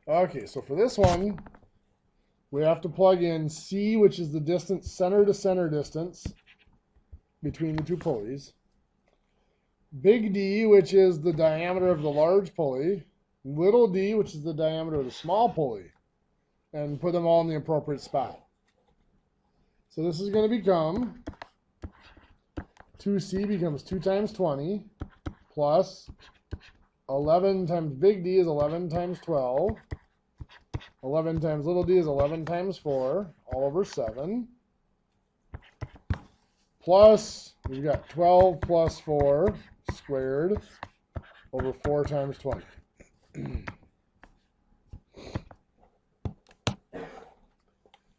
Okay, so for this one, we have to plug in C, which is the distance, center to center distance between the two pulleys. Big D, which is the diameter of the large pulley. Little d, which is the diameter of the small pulley. And put them all in the appropriate spot. So this is going to become 2C becomes 2 times 20 plus 11 times big D is 11 times 12. 11 times little d is 11 times 4, all over 7. Plus, we've got 12 plus 4 squared over 4 times 20.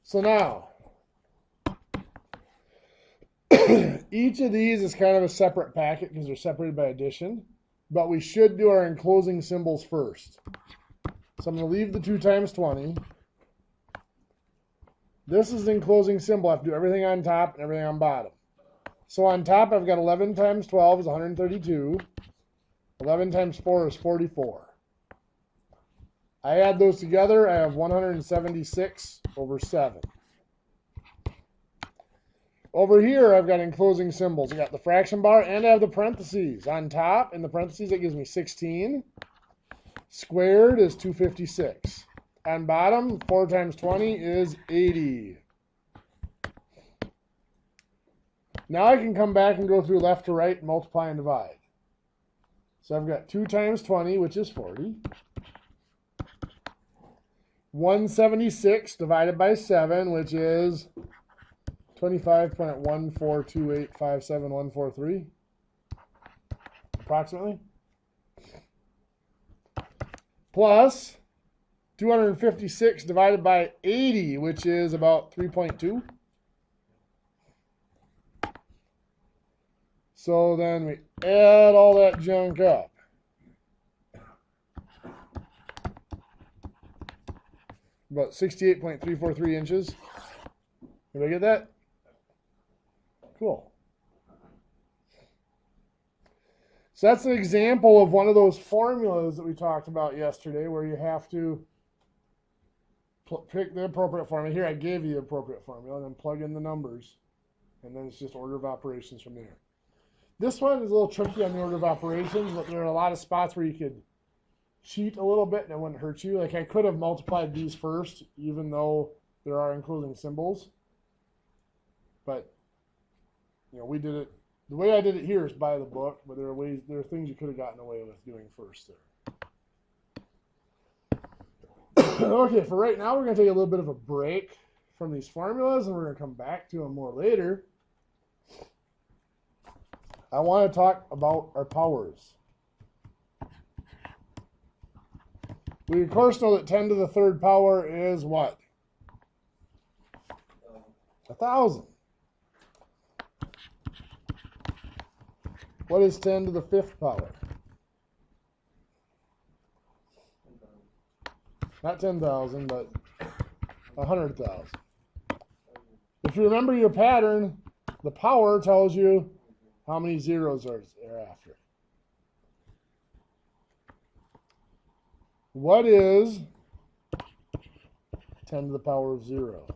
So now, each of these is kind of a separate packet because they're separated by addition, but we should do our enclosing symbols first. So I'm going to leave the 2 times 20. This is the enclosing symbol. I have to do everything on top and everything on bottom. So on top, I've got 11 times 12 is 132. 11 times 4 is 44. I add those together, I have 176 over 7. Over here, I've got enclosing symbols. I got the fraction bar, and I have the parentheses. On top, in the parentheses, that gives me 16. Squared is 256. On bottom, 4 times 20 is 80. Now I can come back and go through left to right, multiply and divide. So I've got 2 times 20, which is 40. 176 divided by 7, which is 25.142857143, approximately. Plus 256 divided by 80, which is about 3.2. So then we add all that junk up. About 68.343 inches. Did I get that? Cool. So that's an example of one of those formulas that we talked about yesterday where you have to pick the appropriate formula. Here I gave you the appropriate formula and then plug in the numbers. And then it's just order of operations from there. This one is a little tricky on the order of operations, but there are a lot of spots where you could cheat a little bit and it wouldn't hurt you. Like I could have multiplied these first, even though there are enclosing symbols. But, you know, we did it. The way I did it here is by the book, but there are things you could have gotten away with doing first there. Okay, for right now, we're going to take a little bit of a break from these formulas, and we're going to come back to them more later. I want to talk about our powers. We, of course, know that 10 to the third power is what? 1,000. What is 10 to the fifth power? Not 10,000, but 100,000. If you remember your pattern, the power tells you how many zeros are after. What is 10 to the power of 0?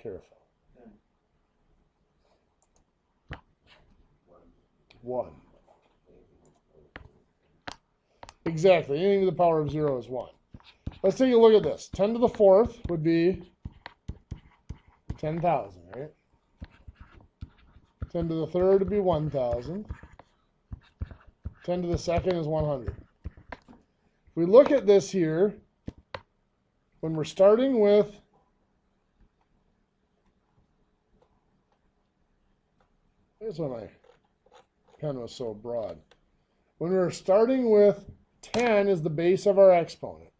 Careful. 1. Exactly. Anything to the power of 0 is 1. Let's take a look at this. 10 to the fourth would be 10,000, right? 10 to the third would be 1,000. 10 to the second is 100. If we look at this here, when we're starting with here's why my pen was so broad. When we're starting with 10 as the base of our exponent,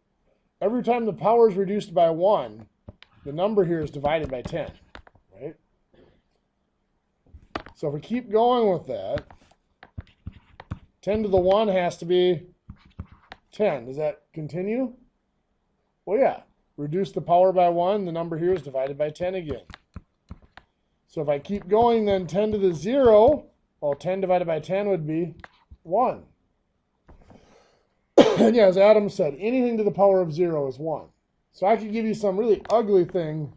every time the power is reduced by 1, the number here is divided by 10, right? So if we keep going with that, 10 to the 1 has to be 10. Does that continue? Well, yeah. Reduce the power by 1, the number here is divided by 10 again. So if I keep going, then 10 to the 0, well, 10 divided by 10 would be 1. And yeah, as Adam said, anything to the power of 0 is 1. So I could give you some really ugly thing.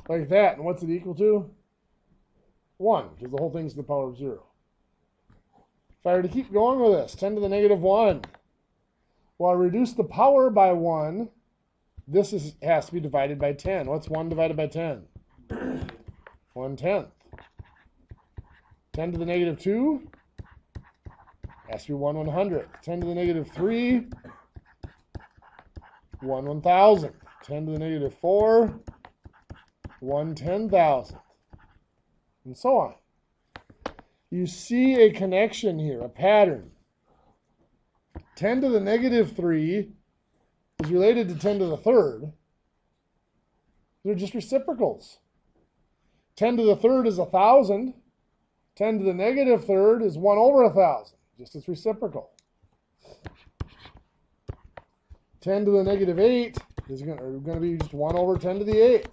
Like that. And what's it equal to? 1, because the whole thing's to the power of 0. If I were to keep going with this, 10 to the negative 1. Well, I reduce the power by 1. This has to be divided by 10. What's 1 divided by 10? 1/10. 10 to the negative 2 has to be 1/100. 10 to the negative 3, 1/1000. 10 to the negative 4, 1/10,000. And so on. You see a connection here, a pattern. 10 to the negative 3 is related to 10 to the third. They're just reciprocals. 10 to the third is 1,000. 10 to the negative third is 1/1,000. Just its reciprocal. 10 to the negative 8 is going to be just 1/10 to the 8th.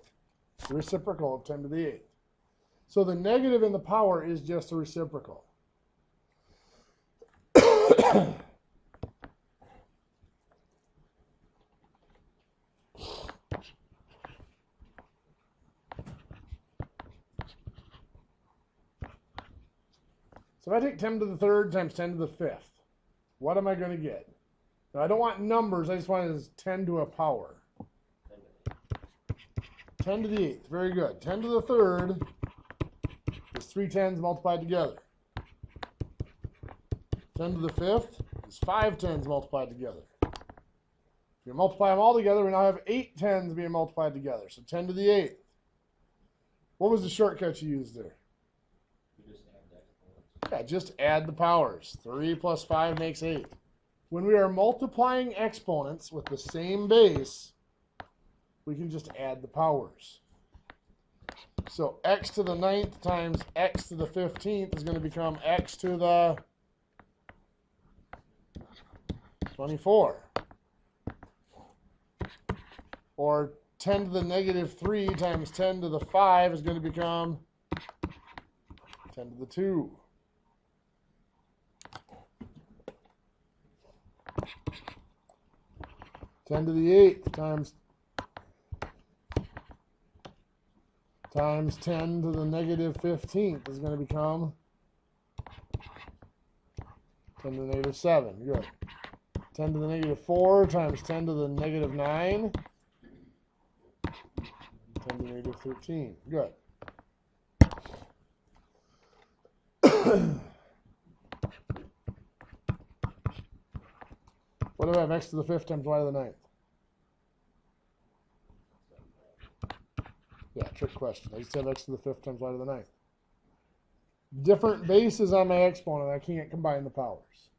The reciprocal of 10 to the 8th. So the negative in the power is just a reciprocal. So if I take 10 to the third times 10 to the fifth, what am I going to get? Now, I don't want numbers. I just want it as 10 to a power. 10 to the 8th. Very good. 10 to the third is 3 tens multiplied together. 10 to the fifth is 5 tens multiplied together. If you multiply them all together, we now have 8 tens being multiplied together. So 10 to the 8th. What was the shortcut you used there? Yeah, just add the powers. 3 plus 5 makes 8. When we are multiplying exponents with the same base, we can just add the powers. So x to the 9th times x to the 15th is going to become x to the 24. Or 10 to the negative 3 times 10 to the 5 is going to become 10 to the 2. Ten to the 8th times 10 to the negative 15th is going to become 10 to the negative 7. Good. 10 to the negative 4 times 10 to the negative 9. 10 to the negative 13. Good. What do I have? X to the 5th times y to the 9th. Yeah, trick question. I just have x to the 5th times y to the 9th. Different bases on my exponent. I can't combine the powers.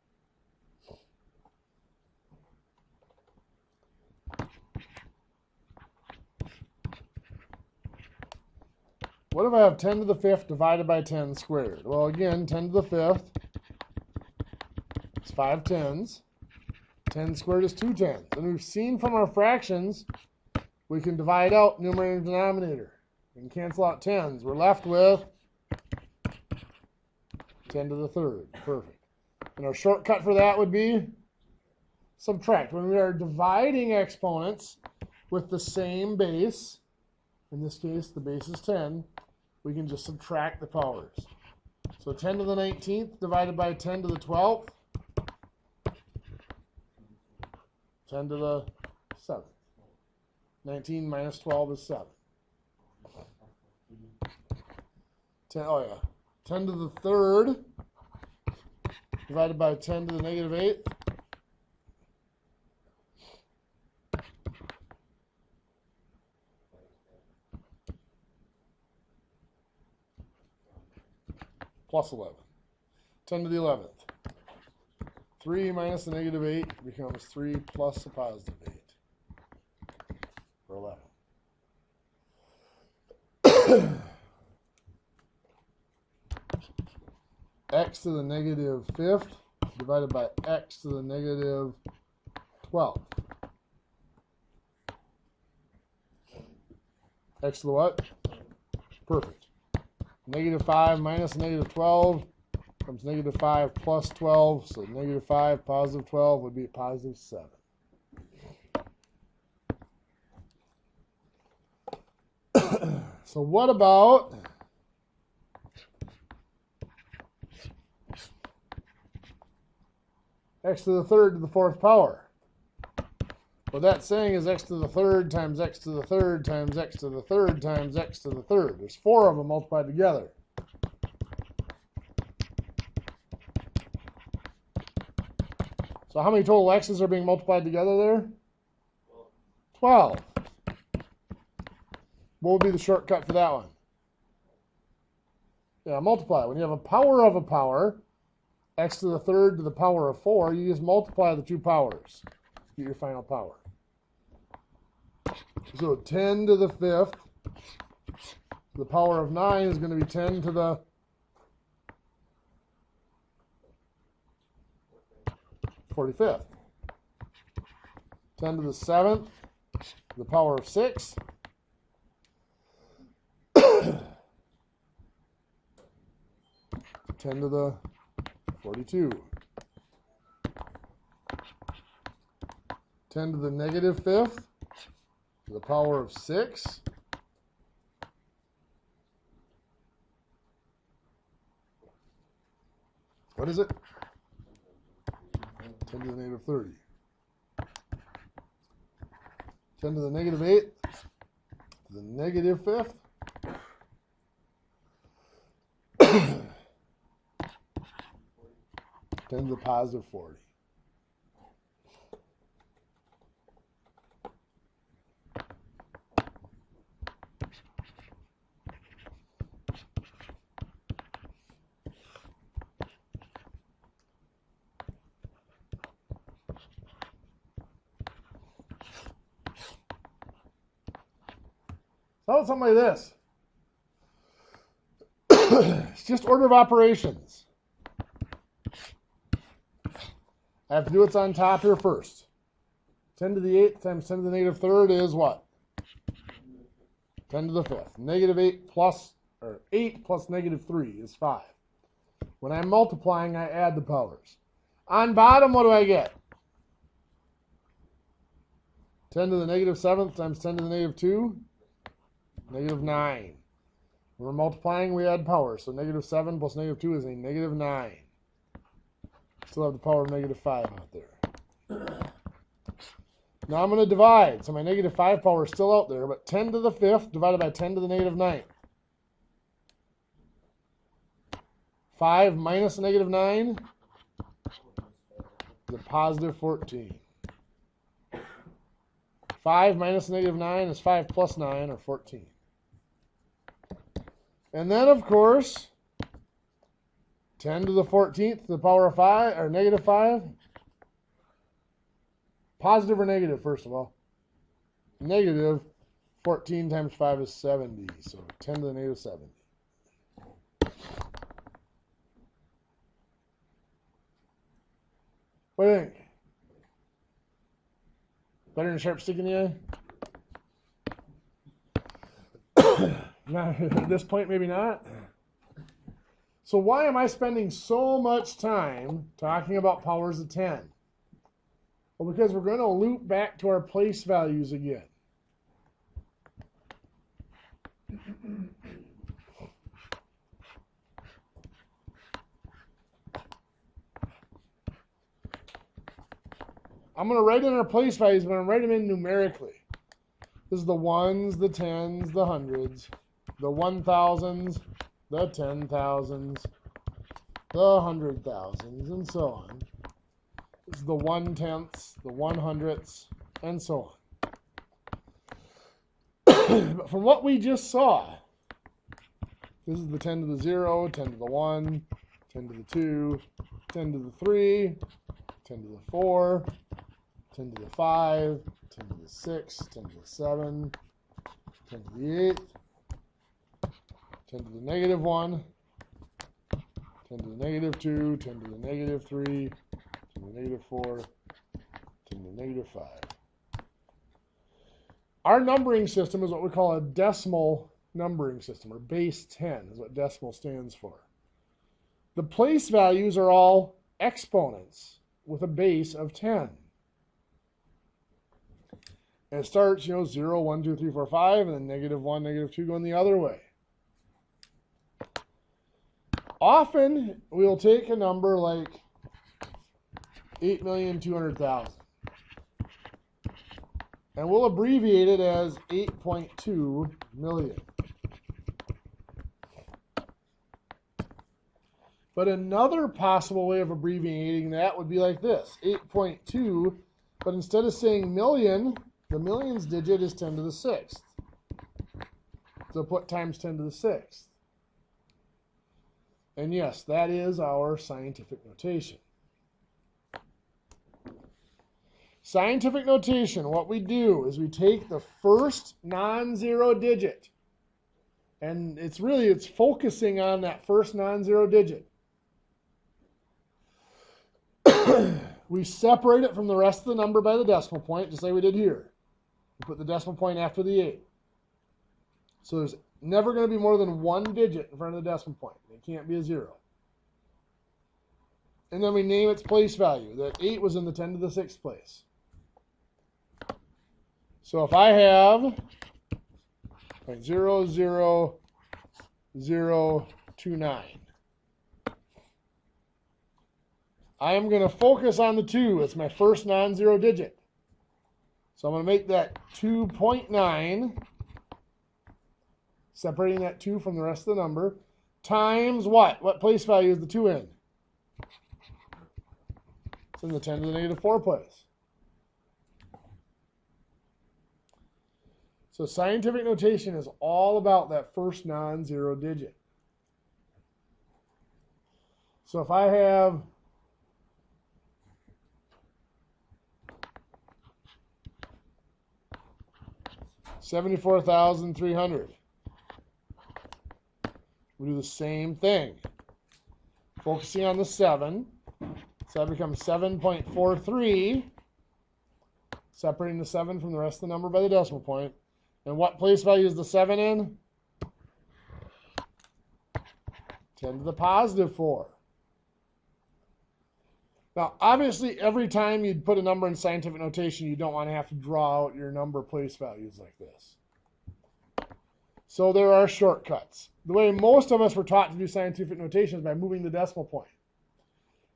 What if I have 10 to the 5th divided by 10 squared? Well, again, 10 to the 5th is 5 tens. 10 squared is 2 tens. And we've seen from our fractions, we can divide out numerator and denominator. We can cancel out tens. We're left with 10 to the third. Perfect. And our shortcut for that would be subtract. When we are dividing exponents with the same base, in this case the base is 10, we can just subtract the powers. So 10 to the 19th divided by 10 to the 12th, 10 to the 7th. 19 minus 12 is 7. 10 to the 3rd divided by 10 to the negative 8th. Plus 11. 10 to the 11th. 3 minus the negative 8 becomes 3 plus the positive 8. For 11. X to the negative 5th divided by x to the negative 12th. X to the what? Perfect. Negative 5 minus negative 12 becomes negative 5 plus 12. So negative 5, positive 12 would be positive 7. So what about x to the third to the fourth power? What that's saying is x to the third times x to the third times x to the third times x to the third. There's 4 of them multiplied together. So how many total x's are being multiplied together there? 12. What would be the shortcut for that one? Yeah, multiply. When you have a power of a power, x to the third to the power of 4, you just multiply the two powers to get your final power. So 10 to the fifth to the power of 9 is going to be 10 to the /45. 10 to the 7th to the power of 6. 10 to the 42. 10 to the negative fifth to the power of 6. What is it? 10 to the negative 30. 10 to the negative 8 to the negative fifth. 10 to the positive 40. So something like this. It's just order of operations. I have to do what's on top here first. 10 to the 8th times 10 to the negative third is what? 10 to the 5th. Negative 8 plus, or 8 plus negative 3 is 5. When I'm multiplying, I add the powers. On bottom, what do I get? 10 to the negative 7th times 10 to the negative 2? Negative 9. When we're multiplying, we add powers. So negative 7 plus negative 2 is a negative 9. Still have the power of negative 5 out there. Now I'm going to divide. So my negative 5 power is still out there, but 10 to the 5th divided by 10 to the negative 9. 5 minus negative 9 is a positive 14. 5 minus negative 9 is 5 plus 9, or 14. And then, of course, 10 to the 14th to the power of 5, or negative 5. Positive or negative, first of all? Negative 14 times 5 is 70. So 10 to the negative 70. What do you think? Better than a sharp stick in the eye? Not at this point, maybe not. So why am I spending so much time talking about powers of 10? Well, because we're going to loop back to our place values again. I'm going to write in our place values, but I'm going to write them in numerically. This is the ones, the tens, the hundreds, the 1,000s, the 10,000s, the 100,000s, and so on. This is the 1/10ths, the 100ths, and so on. But from what we just saw, this is the 10 to the 0, 10 to the 1, 10 to the 2, 10 to the 3, 10 to the 4, 10 to the 5, 10 to the 6, 10 to the 7, 10 to the 8, 10 to the negative 1, 10 to the negative 2, 10 to the negative 3, 10 to the negative 4, 10 to the negative 5. Our numbering system is what we call a decimal numbering system, or base 10 is what decimal stands for. The place values are all exponents with a base of 10. And it starts, 0, 1, 2, 3, 4, 5, and then -1, -2 going the other way. Often, we'll take a number like 8,200,000, and we'll abbreviate it as 8.2 million. But another possible way of abbreviating that would be like this, 8.2, but instead of saying million, the millions digit is 10 to the 6th. So put times 10 to the 6th. And yes, that is our scientific notation. Scientific notation, what we do is we take the first non-zero digit, and it's focusing on that first non-zero digit. We separate it from the rest of the number by the decimal point, just like we did here. We put the decimal point after the 8. So there's never going to be more than one digit in front of the decimal point. It can't be a 0. And then we name its place value. That 8 was in the 10 to the 6th place. So if I have 0.00029, I am going to focus on the 2. It's my first non-zero digit. So I'm going to make that 2.9, separating that 2 from the rest of the number, times what? What place value is the 2 in? It's in the 10 to the -4 place. So scientific notation is all about that first non-zero digit. So if I have 74,300, we do the same thing. Focusing on the 7. So that becomes 7.43, separating the 7 from the rest of the number by the decimal point. And what place value is the 7 in? 10 to the +4. Now, obviously, every time you'd put a number in scientific notation, you don't want to have to draw out your number place values like this. So there are shortcuts. The way most of us were taught to do scientific notation is by moving the decimal point.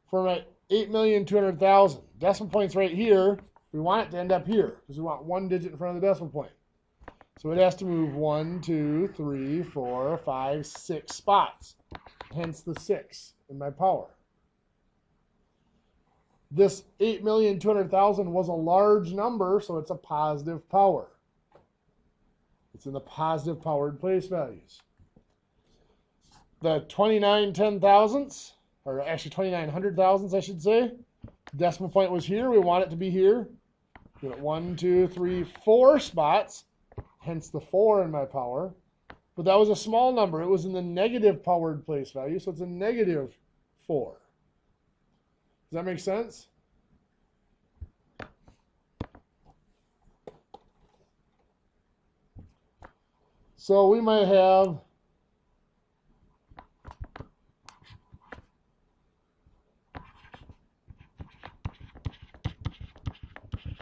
For my 8,200,000, decimal point's right here. We want it to end up here because we want one digit in front of the decimal point. So it has to move 1, 2, 3, 4, 5, 6 spots. Hence the 6 in my power. This 8,200,000 was a large number, so it's a positive power. It's in the positive powered place values. The 29/10,000ths, or actually 29/100,000ths, I should say. The decimal point was here. We want it to be here. We got 1, 2, 3, 4 spots. Hence the 4 in my power. But that was a small number. It was in the negative powered place value, so it's a -4. Does that make sense? So we might have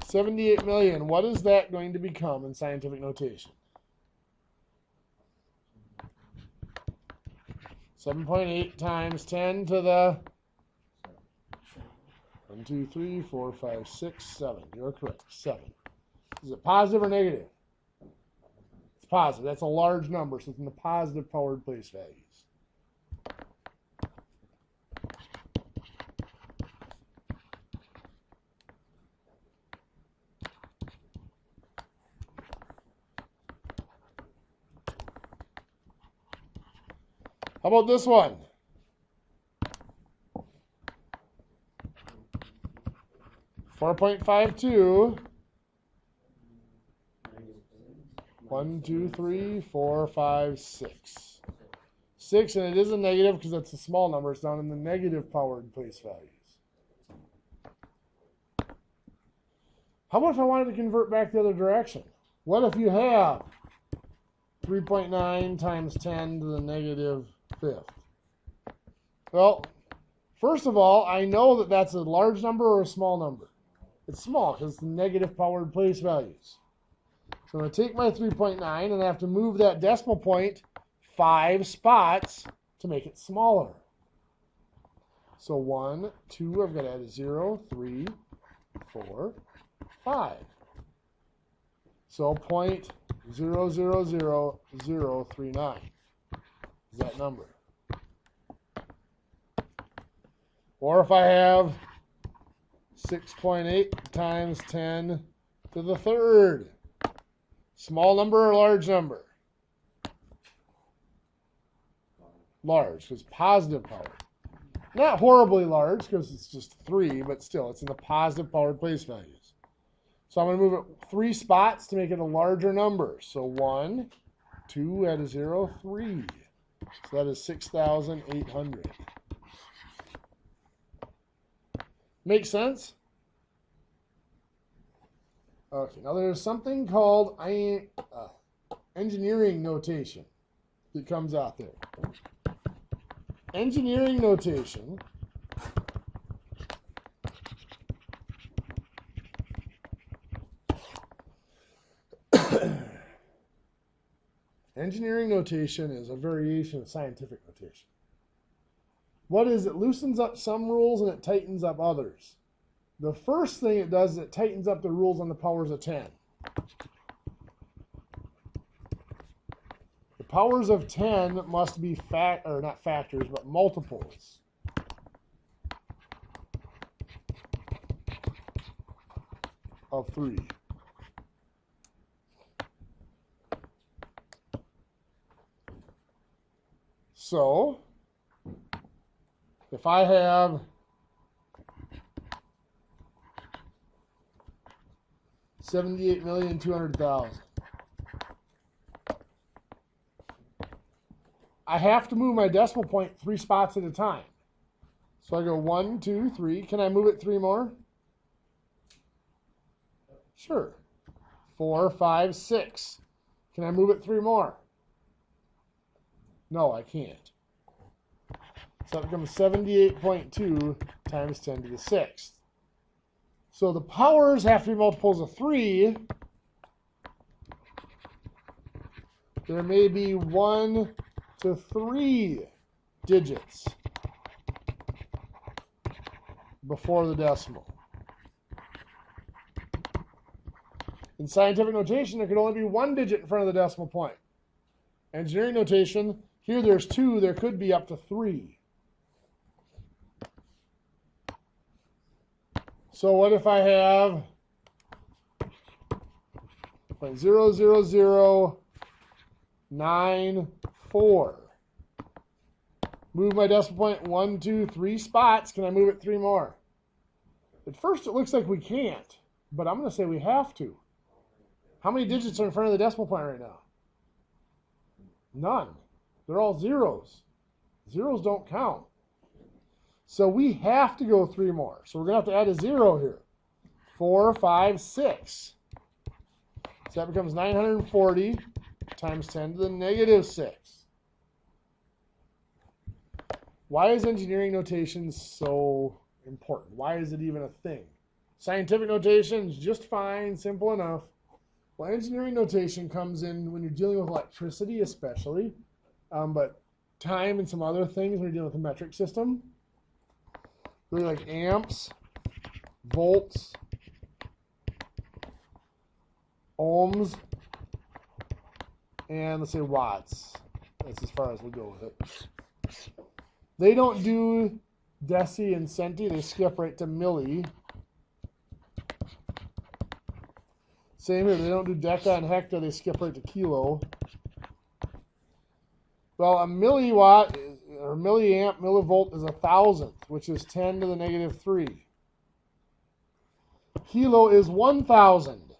$78 million. What is that going to become in scientific notation? 7.8 times 10 to the 1, 2, 3, 4, 5, 6, 7. You're correct. 7. Is it positive or negative? It's positive. That's a large number, so it's in the positive powered place values. How about this one? $4.52. 1, 2, 3, 4, 5, 6. 6, and it is a negative because it's a small number. It's down in the negative powered place values. How about if I wanted to convert back the other direction? What if you have 3.9 times 10 to the negative fifth? Well, first of all, I know that that's a large number or a small number. It's small because it's negative powered place values. So I'm going to take my 3.9 and I have to move that decimal point 5 spots to make it smaller. So 1, 2, I've got to add a 0, 3, 4, 5. So 0.000039 is that number. Or if I have 6.8 times 10 to the third. Small number or large number? Large, because positive power. Not horribly large, because it's just 3, but still, it's in the positive powered place values. So I'm going to move it 3 spots to make it a larger number. So 1, 2, add a 0, 3. So that is 6,800. Make sense? Okay, now there's something called engineering notation that comes out there. Engineering notation engineering notation is a variation of scientific notation. What is it? Loosens up some rules and it tightens up others. The first thing it does is it tightens up the rules on the powers of 10. The powers of 10 must be not factors, but multiples of 3. So, if I have 78,200,000, I have to move my decimal point 3 spots at a time. So I go 1, 2, 3. Can I move it 3 more? Sure. 4, 5, 6. Can I move it 3 more? No, I can't. So that becomes 78.2 times 10 to the 6th. So the powers have to be multiples of 3. There may be 1 to 3 digits before the decimal. In scientific notation, there could only be 1 digit in front of the decimal point. Engineering notation, here there's 2, there could be up to 3. So what if I have 0.00094? Move my decimal point 1, 2, 3 spots. Can I move it 3 more? At first it looks like we can't, but I'm going to say we have to. How many digits are in front of the decimal point right now? None. They're all zeros. Zeros don't count. So we have to go 3 more. So we're going to have to add a 0 here. 4, 5, 6. So that becomes 940 times 10 to the negative 6. Why is engineering notation so important? Why is it even a thing? Scientific notation is just fine, simple enough. Well, engineering notation comes in when you're dealing with electricity especially, but time and some other things when you're dealing with a metric system. Really like amps, volts, ohms, and let's say watts. That's as far as we'll go with it. They don't do deci and centi. They skip right to milli. Same here. They don't do deca and hecta. They skip right to kilo. Well, a milliwatt or milliamp, millivolt is 1,000th, which is 10 to the negative 3. Kilo is 1,000,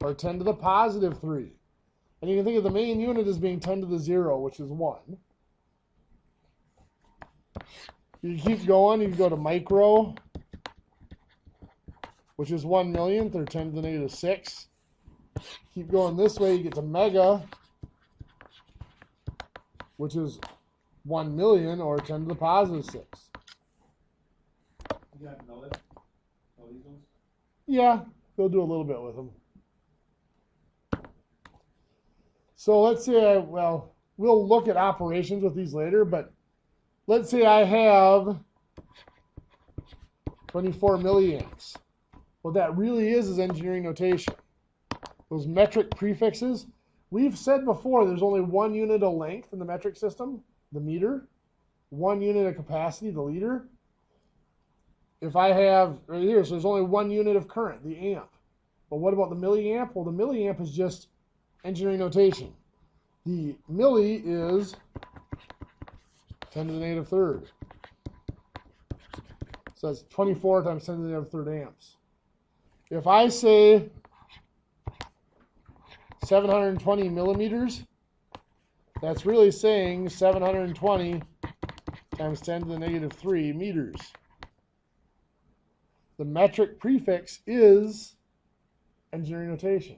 or 10 to the positive 3. And you can think of the main unit as being 10 to the 0, which is 1. You keep going, you can go to micro, which is 1 millionth, or 10 to the negative 6. Keep going this way, you get to mega, which is 1 million, or 10 to the positive 6. You got know it? Know these ones? Yeah, they'll do a little bit with them. So let's say, well, we'll look at operations with these later, but let's say I have 24 milliamps. What that really is engineering notation. Those metric prefixes, we've said before there's only 1 unit of length in the metric system, the meter, 1 unit of capacity, the liter. If I have, right here, so there's only 1 unit of current, the amp. But what about the milliamp? Well, the milliamp is just engineering notation. The milli is 10 to the negative third. So that's 24 times 10 to the negative third amps. If I say 720 millimeters, that's really saying 720 times 10 to the negative 3 meters. The metric prefix is engineering notation.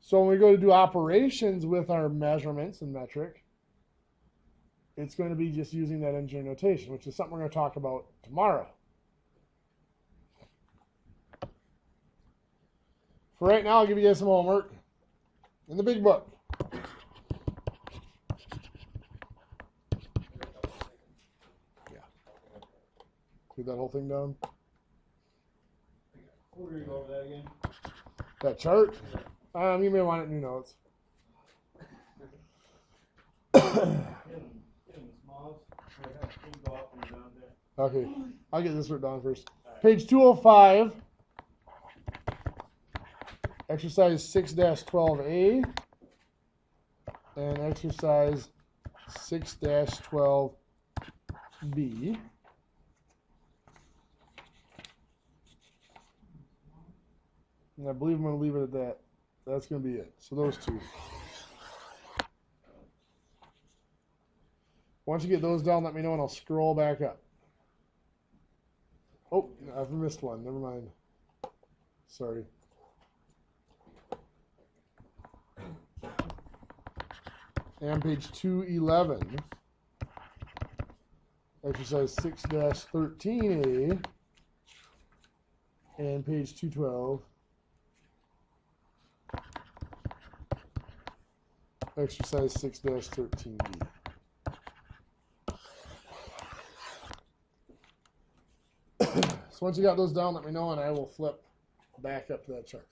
So when we go to do operations with our measurements in metric, it's going to be just using that engineering notation, which is something we're going to talk about tomorrow. For right now, I'll give you guys some homework in the big book. Yeah. Get that whole thing down. We're going to go over that again. That chart? You may want it in your notes. Okay, I'll get this written down first. Page 205, exercise 6-12A, and exercise 6-12B. And I believe I'm going to leave it at that. That's going to be it. So those two. Once you get those down, let me know and I'll scroll back up. Oh, I've missed one. Never mind. Sorry. And page 211, exercise 6-13A, and page 212, exercise 6-13B. So once you got those down, let me know and I will flip back up to that chart.